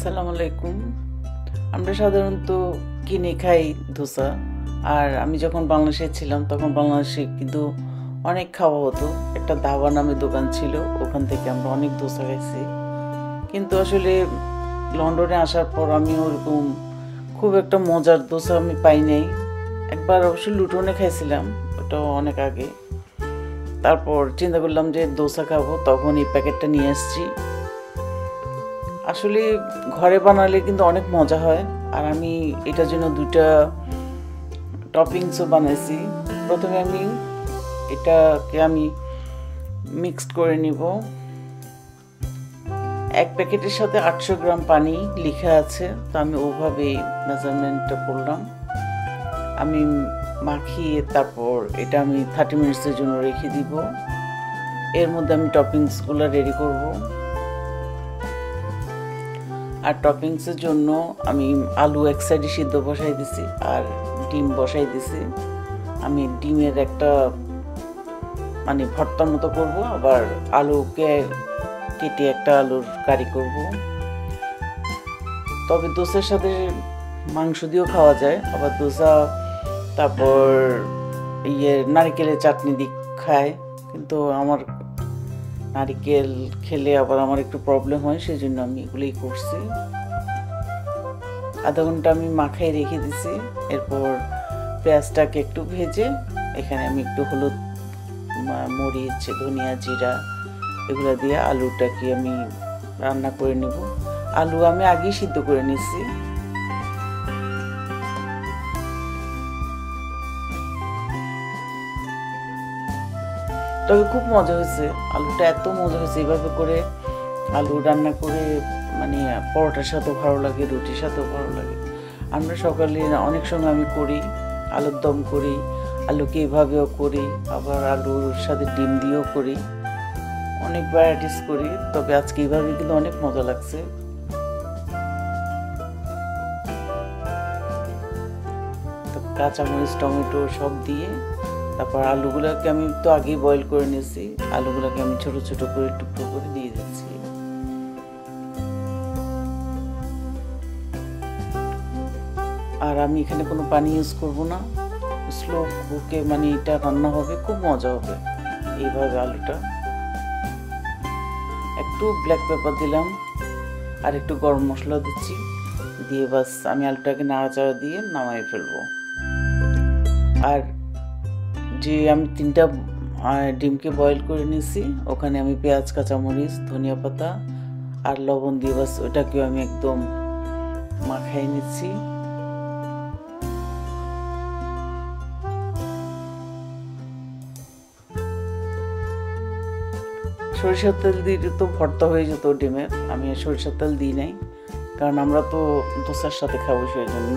আসসালামু আলাইকুম। আমরা সাধারণত কিনে খাই ধোসা। আর আমি যখন বাংলাদেশে ছিলাম তখন বাংলাদেশে কিন্তু অনেক খাওয়া হতো। একটা দাবা নামে দোকান ছিল, ওখান থেকে আমরা অনেক ধোসা খাইছি। কিন্তু আসলে লন্ডনে আসার পর আমি ওরকম খুব একটা মজার ধোসা আমি পাই নাই। একবার অবশ্য লুটনে খাইছিলাম, ওটাও অনেক আগে। তারপর চিন্তা করলাম যে ধোসা খাবো, তখন এই প্যাকেটটা নিয়ে আসছি। আসলে ঘরে বানালে কিন্তু অনেক মজা হয়। আর আমি এটার জন্য দুইটা টপিংসও বানাইছি। প্রথমে এটাকে আমি মিক্সড করে নিব। এক প্যাকেটের সাথে 800 গ্রাম পানি লেখা আছে, তো আমি ওভাবেই মেজারমেন্টটা করলাম। আমি মাখিয়ে তারপর এটা আমি 30 মিনিটসের জন্য রেখে দিব। এর মধ্যে আমি টপিংসগুলো রেডি করব। আর টপিংসের জন্য আমি আলু এক সাইডে সিদ্ধ বসাই দিছি আর ডিম বসাই দিছি। আমি ডিমের একটা ভর্তার মতো করব, আবার আলুকে কেটে একটা আলুর কারি করব। তবে দোসার সাথে মাংস দিয়েও খাওয়া যায়, আবার দোসা তারপর নারকেলের চাটনি দিয়ে খায়। কিন্তু আমার নারিকেল খেলে আবার আমার একটু প্রবলেম হয়, সেই জন্য আমি এগুলোই করছি। আধা ঘন্টা আমি মাখাই রেখে দিছি। এরপর পেঁয়াজটাকে একটু ভেজে এখানে আমি একটু হলুদ, মরিচ, ধনিয়া, জিরা এগুলো দিয়ে আলুটাকে আমি রান্না করে নেব। আলু আমি আগেই সিদ্ধ করে নিচ্ছি। তবে খুব মজা হয়েছে, আলুটা এত মজা হয়েছে। এভাবে করে আলু রান্না করে পরোটার সাথেও ভালো লাগে, রুটির সাথেও ভালো লাগে। আমরা সকালে অনেক সময় আমি করি, আলুর দম করি, আলুকে এভাবেও করি, আবার আলুর সাথে ডিম দিয়েও করি, অনেক ভ্যারাইটিস করি। তবে আজকে এইভাবে কিন্তু অনেক মজা লাগছে। কাঁচামরিচ, টমেটো সব দিয়ে তারপর আলুগুলোকে আমি তো আগেই বয়েল করে নিয়েছি, আলুগুলোকে আমি ছোট ছোট করে টুকরো করে দিয়ে দিচ্ছি। আর আমি এখানে কোনো পানি ইউজ করব না, স্লো কুকে এটা রান্না হবে, খুব মজা হবে এইভাবে। আলুটা একটু ব্ল্যাক পেপার দিলাম আর একটু গরম মশলা দিচ্ছি, দিয়ে বাস আমি আলুটাকে নাড়াচাড়া দিয়ে নামাই ফেলবো। আর যে আমি 3টা ডিমকে বয়েল করে নিয়েছি, ওখানে আমি পেঁয়াজ, কাঁচামরিচ, ধনিয়া পাতা আর লবণ দিয়ে বাস ওটাকেও আমি একদম মাখাই নিচ্ছি। সরিষার তেল দিয়ে তো ভর্তা হয়ে যেত ডিমের, আমি সরিষার তেল দিই নাই, কারণ আমরা তো দোসার সাথে খাবো, সেই জন্য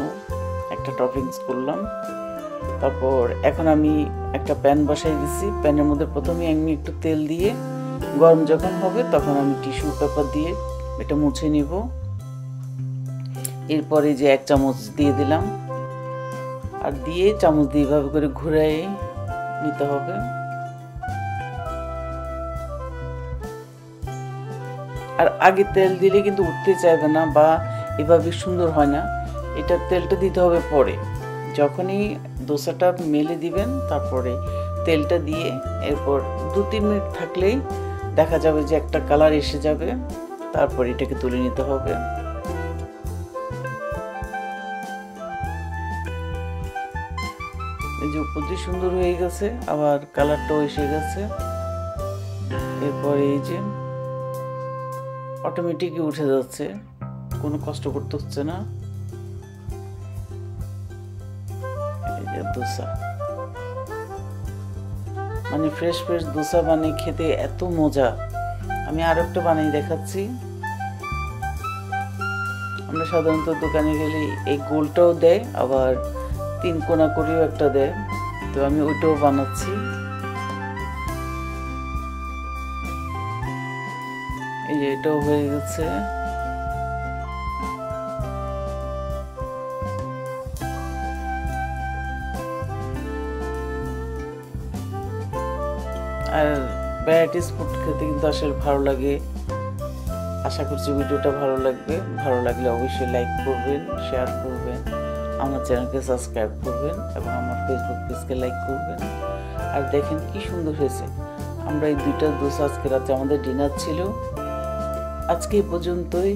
একটা টপিংস করলাম। তারপর এখন আমি একটা প্যান বসাই দিছি। প্যানের মধ্যে প্রথমে আমি একটু তেল দিয়ে, গরম যখন হবে তখন আমি টিস্যু পেপার দিয়ে এটা মুছে নিব। এরপরে যে 1 চামচ দিয়ে দিলাম, আর দিয়ে চামচ দিয়ে এভাবে করে ঘুরাই নিতে হবে। আর আগে তেল দিলে কিন্তু উঠতে চাইবে না বা এভাবে সুন্দর হয় না, এটা তেলটা দিতে হবে পরে। যখনই দোসাটা মেলে দিবেন তারপরে তেলটা দিয়ে এরপর 2-3 মিনিট থাকলেই দেখা যাবে যে একটা কালার এসে যাবে। তারপর এটাকে তুলে নিতে হবে। এই যে উপর দিয়ে সুন্দর হয়ে গেছে, আবার কালারটাও এসে গেছে। এরপর এই যে অটোমেটিকই উঠে যাচ্ছে, কোনো কষ্ট করতে হচ্ছে না। দোসা ফ্রেশ দোসা খেতে এত মজা। আমি আরো একটা বানিয়ে দেখাচ্ছি। আমরা সাধারণত দোকানে গেলে এই গোলটাও দেয়, আবার 3 কোনা করেও একটা দেয়, তো আমি ওইটাও বানাচ্ছি। এই যে এটাও হয়ে গেছে। আর ভ্যারাইটিস ফুড খেতে কিন্তু আসলে ভালো লাগে। আশা করছি ভিডিওটা ভালো লাগবে। ভালো লাগলে অবশ্যই লাইক করবেন, শেয়ার করবেন, আমার চ্যানেলকে সাবস্ক্রাইব করবেন এবং আমার ফেসবুক পেজকে লাইক করবেন। আর দেখেন কি সুন্দর হয়েছে। আমরা এই দুইটা দোসা আজকে রাতে আমাদের ডিনার ছিল। আজকে এই পর্যন্তই।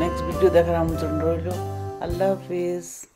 নেক্সট ভিডিও দেখার আমন্ত্রণ রইল। আল্লাহ হাফিজ।